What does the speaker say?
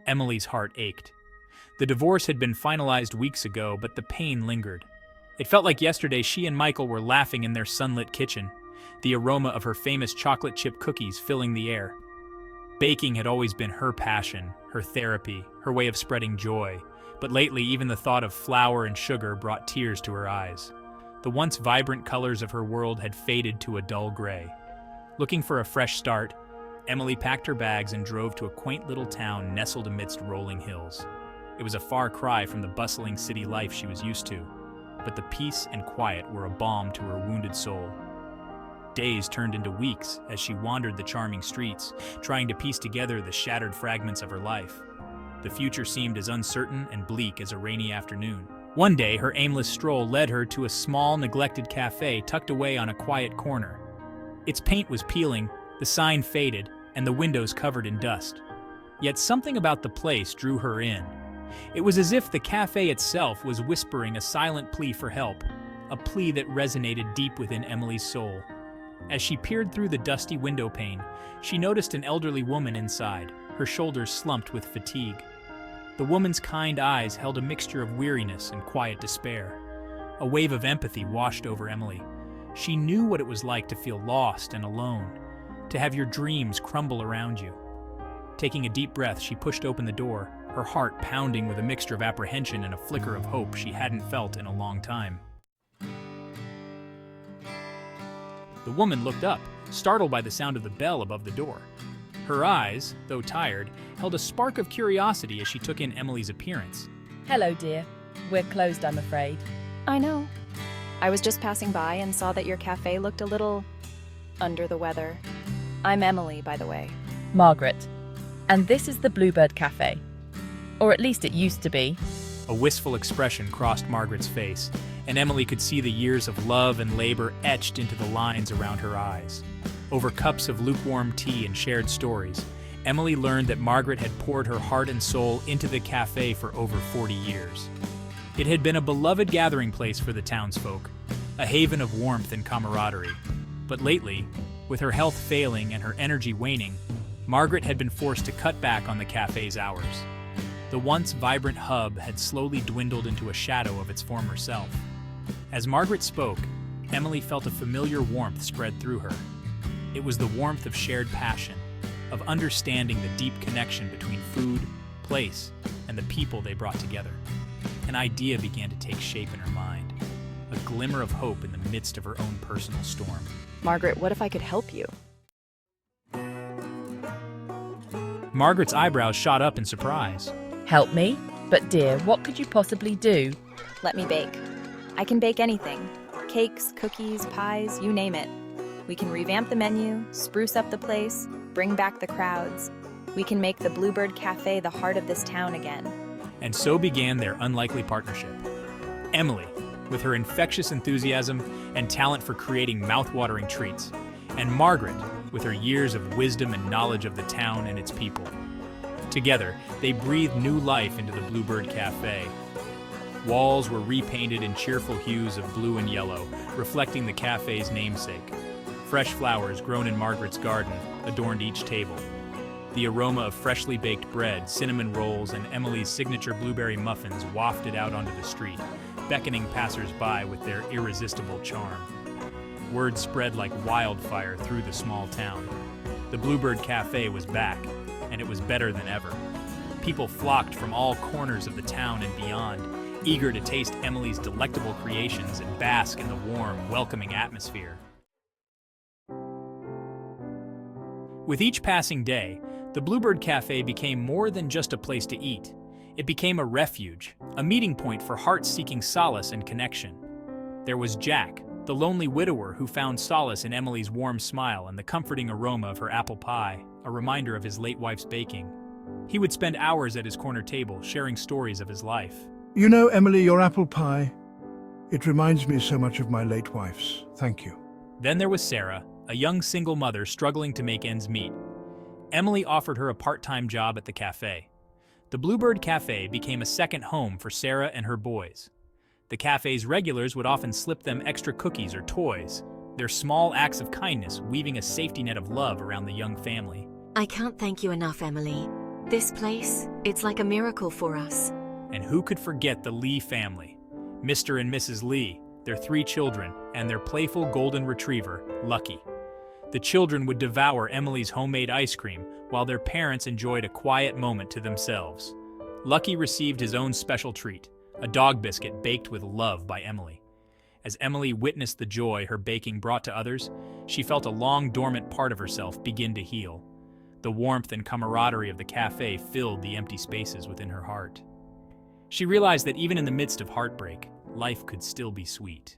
Emily's heart ached. The divorce had been finalized weeks ago, but the pain lingered. It felt like yesterday she and Michael were laughing in their sunlit kitchen, the aroma of her famous chocolate chip cookies filling the air. Baking had always been her passion, her therapy, her way of spreading joy, but lately even the thought of flour and sugar brought tears to her eyes. The once vibrant colors of her world had faded to a dull gray. Looking for a fresh start, Emily packed her bags and drove to a quaint little town nestled amidst rolling hills. It was a far cry from the bustling city life she was used to, but the peace and quiet were a balm to her wounded soul. Days turned into weeks as she wandered the charming streets, trying to piece together the shattered fragments of her life. The future seemed as uncertain and bleak as a rainy afternoon. One day, her aimless stroll led her to a small, neglected cafe tucked away on a quiet corner. Its paint was peeling, the sign faded, and the windows covered in dust. Yet something about the place drew her in. It was as if the cafe itself was whispering a silent plea for help, a plea that resonated deep within Emily's soul. As she peered through the dusty window pane, she noticed an elderly woman inside, her shoulders slumped with fatigue. The woman's kind eyes held a mixture of weariness and quiet despair. A wave of empathy washed over Emily. She knew what it was like to feel lost and alone, to have your dreams crumble around you. Taking a deep breath, she pushed open the door, her heart pounding with a mixture of apprehension and a flicker of hope she hadn't felt in a long time. The woman looked up, startled by the sound of the bell above the door. Her eyes, though tired, held a spark of curiosity as she took in Emily's appearance. Hello, dear. We're closed, I'm afraid. I know. I was just passing by and saw that your cafe looked a little under the weather. I'm Emily, by the way. Margaret. And this is the Bluebird Cafe. Or at least it used to be. A wistful expression crossed Margaret's face, and Emily could see the years of love and labor etched into the lines around her eyes. Over cups of lukewarm tea and shared stories, Emily learned that Margaret had poured her heart and soul into the cafe for over 40 years. It had been a beloved gathering place for the townsfolk, a haven of warmth and camaraderie. But lately, with her health failing and her energy waning, Margaret had been forced to cut back on the cafe's hours. The once vibrant hub had slowly dwindled into a shadow of its former self. As Margaret spoke, Emily felt a familiar warmth spread through her. It was the warmth of shared passion, of understanding the deep connection between food, place, and the people they brought together. An idea began to take shape in her mind, a glimmer of hope in the midst of her own personal storm. Margaret, what if I could help you? Margaret's eyebrows shot up in surprise. Help me? But dear, what could you possibly do? Let me bake. I can bake anything. Cakes, cookies, pies, you name it. We can revamp the menu, spruce up the place, bring back the crowds. We can make the Bluebird Cafe the heart of this town again. And so began their unlikely partnership. Emily, with her infectious enthusiasm and talent for creating mouth-watering treats, and Margaret, with her years of wisdom and knowledge of the town and its people. Together, they breathed new life into the Bluebird Cafe. Walls were repainted in cheerful hues of blue and yellow, reflecting the cafe's namesake. Fresh flowers grown in Margaret's garden adorned each table. The aroma of freshly baked bread, cinnamon rolls, and Emily's signature blueberry muffins wafted out onto the street, beckoning passers-by with their irresistible charm. Word spread like wildfire through the small town. The Bluebird Cafe was back, and it was better than ever. People flocked from all corners of the town and beyond, eager to taste Emily's delectable creations and bask in the warm, welcoming atmosphere. With each passing day, the Bluebird Cafe became more than just a place to eat. It became a refuge, a meeting point for hearts seeking solace and connection. There was Jack, the lonely widower who found solace in Emily's warm smile and the comforting aroma of her apple pie, a reminder of his late wife's baking. He would spend hours at his corner table, sharing stories of his life. You know, Emily, your apple pie, it reminds me so much of my late wife's. Thank you. Then there was Sarah, a young single mother struggling to make ends meet. Emily offered her a part-time job at the cafe. The Bluebird Cafe became a second home for Sarah and her boys. The cafe's regulars would often slip them extra cookies or toys, their small acts of kindness weaving a safety net of love around the young family. I can't thank you enough, Emily. This place, it's like a miracle for us. And who could forget the Lee family? Mr. and Mrs. Lee, their 3 children, and their playful golden retriever, Lucky. The children would devour Emily's homemade ice cream while their parents enjoyed a quiet moment to themselves. Lucky received his own special treat, a dog biscuit baked with love by Emily. As Emily witnessed the joy her baking brought to others, she felt a long dormant part of herself begin to heal. The warmth and camaraderie of the cafe filled the empty spaces within her heart. She realized that even in the midst of heartbreak, life could still be sweet.